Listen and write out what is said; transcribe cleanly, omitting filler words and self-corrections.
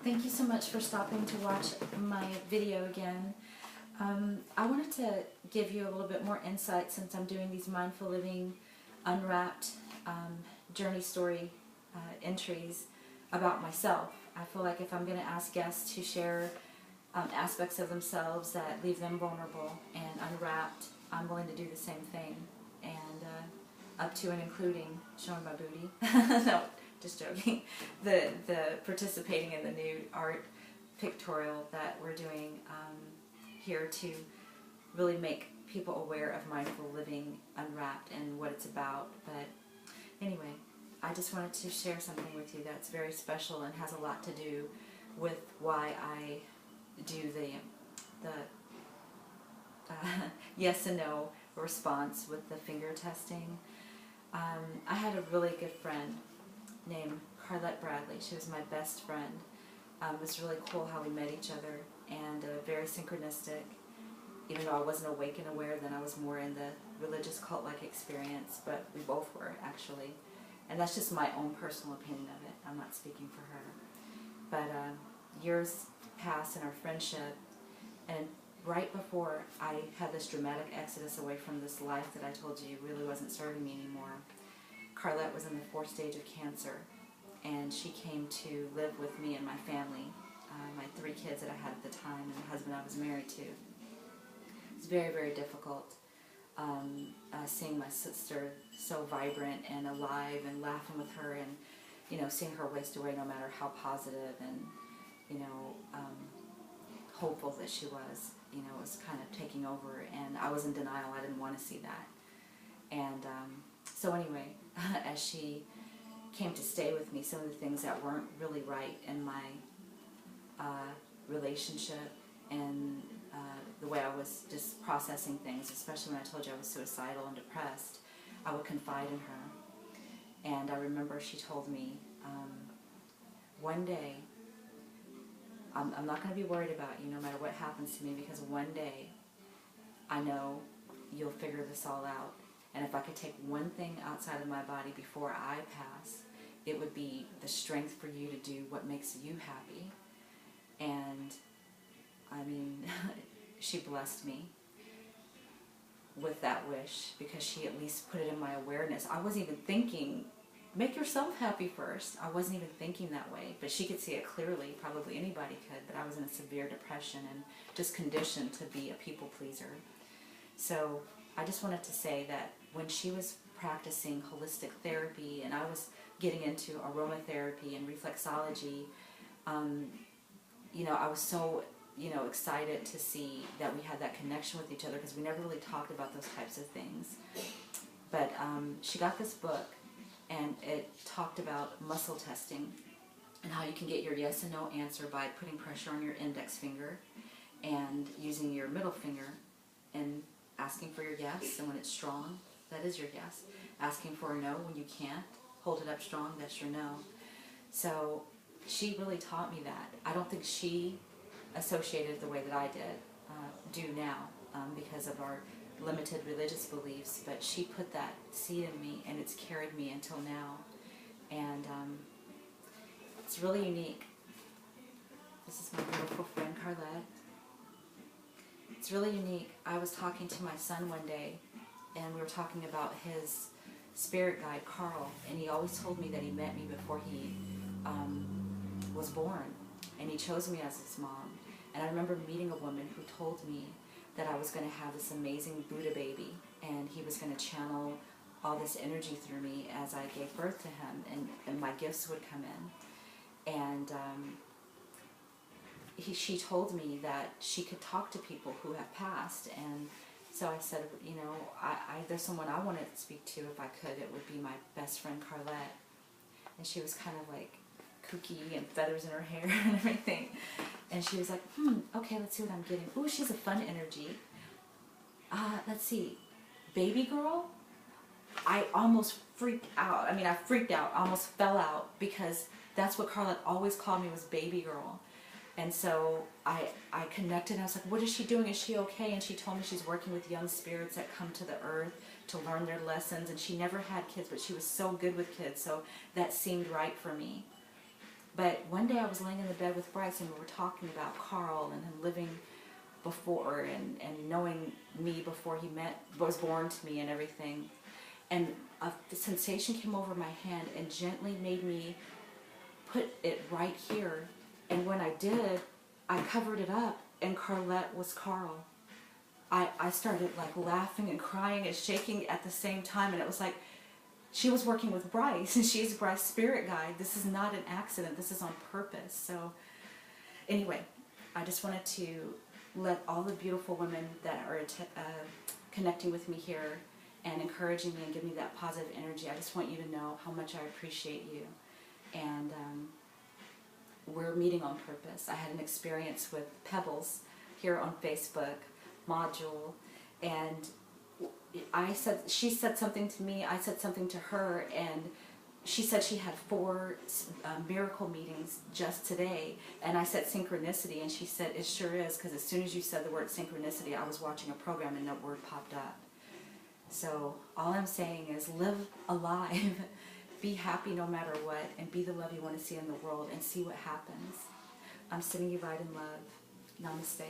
Thank you so much for stopping to watch my video again. I wanted to give you a little bit more insight since I'm doing these Mindful Living Unwrapped journey story entries about myself. I feel like if I'm going to ask guests to share aspects of themselves that leave them vulnerable and unwrapped, I'm willing to do the same thing, and up to and including showing my booty. No, just joking. The participating in the nude art pictorial that we're doing here to really make people aware of mindful living unwrapped and what it's about. But anyway, I just wanted to share something with you that's very special and has a lot to do with why I do the yes and no response with the finger testing. I had a really good friend named Carlette Bradley. She was my best friend. It was really cool how we met each other, and very synchronistic. Even though I wasn't awake and aware then, I was more in the religious cult-like experience, but we both were, actually. And that's just my own personal opinion of it. I'm not speaking for her. But years passed in our friendship, and right before I had this dramatic exodus away from this life that I told you really wasn't serving me anymore, Carlette was in the 4th stage of cancer, and she came to live with me and my family, my 3 kids that I had at the time and the husband I was married to. It was very, very difficult seeing my sister so vibrant and alive and laughing with her, and seeing her waste away no matter how positive and hopeful that she was. It was kind of taking over, and I was in denial. I didn't want to see that. And so anyway, as she came to stay with me, some of the things that weren't really right in my relationship and the way I was just processing things, especially when I told you I was suicidal and depressed, I would confide in her. And I remember she told me, one day, I'm not going to be worried about you no matter what happens to me, because one day I know you'll figure this all out. And if I could take one thing outside of my body before I pass, it would be the strength for you to do what makes you happy. And I mean, she blessed me with that wish, because she at least put it in my awareness. I wasn't even thinking, make yourself happy first. I wasn't even thinking that way, but she could see it clearly. Probably anybody could, but I was in a severe depression and just conditioned to be a people pleaser. So I just wanted to say that when she was practicing holistic therapy and I was getting into aromatherapy and reflexology, I was so excited to see that we had that connection with each other, because we never really talked about those types of things. But she got this book, and it talked about muscle testing and how you can get your yes and no answer by putting pressure on your index finger and using your middle finger and asking for your yes, and when it's strong, that is your yes. Asking for a no when you can't, hold it up strong, that's your no. So she really taught me that. I don't think she associated the way that I do now, because of our limited religious beliefs, but she put that seed in me, and it's carried me until now. And it's really unique. This is my beautiful friend Carlette. It's really unique. I was talking to my son one day, and we were talking about his spirit guide, Carl, and he always told me that he met me before he was born, and he chose me as his mom. And I remember meeting a woman who told me that I was going to have this amazing Buddha baby, and he was going to channel all this energy through me as I gave birth to him, and my gifts would come in. And she told me that she could talk to people who have passed, and so I said, there's someone I want to speak to if I could. It would be my best friend Carlette. And she was kind of like kooky and feathers in her hair and everything. And she was like, okay, let's see what I'm getting. Ooh, she's a fun energy. Let's see, baby girl? I almost freaked out. I mean, I freaked out, almost fell out, because that's what Carlette always called me, was baby girl. And so I connected, and I was like, what is she doing? Is she okay? And she told me she's working with young spirits that come to the earth to learn their lessons. And she never had kids, but she was so good with kids, so that seemed right for me. But one day I was laying in the bed with Bryce, and we were talking about Carl and him living before and knowing me before he was born to me and everything. And the sensation came over my hand and gently made me put it right here. And when I did, I covered it up, and Carlette was Carl. I started like laughing and crying and shaking at the same time, and it was like she was working with Bryce, and she's Bryce's spirit guide. This is not an accident. This is on purpose. So anyway, I just wanted to let all the beautiful women that are connecting with me here and encouraging me and giving me that positive energy, I just want you to know how much I appreciate you. And we're meeting on purpose. I had an experience with Pebbles here on Facebook module, and she said something to me, I said something to her, and she said she had 4 miracle meetings just today, and I said synchronicity, and she said it sure is, because as soon as you said the word synchronicity, I was watching a program and that word popped up. So all I'm saying is live alive, be happy no matter what, and be the love you want to see in the world, and see what happens. I'm sending you light and love. Namaste.